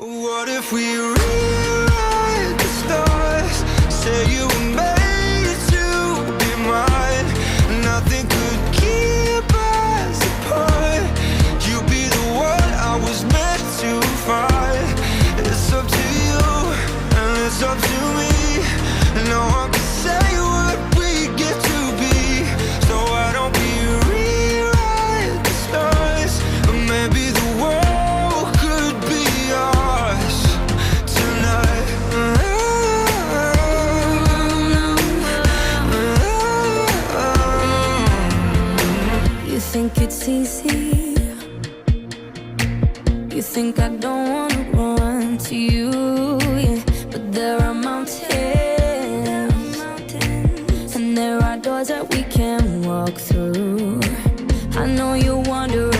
What if we rewrite the stars? Say you were made to be mine. Nothing could keep us apart. You'd be the one I was meant to find. It's up to you and it's up to me. No one can say what we get to be. So why don't we rewrite the stars? Or maybe the world could be ours tonight. You think it's easy? You think I don't wanna run to you, yeah. But there are mountains, and there are doors that we can walk through. I know you wonder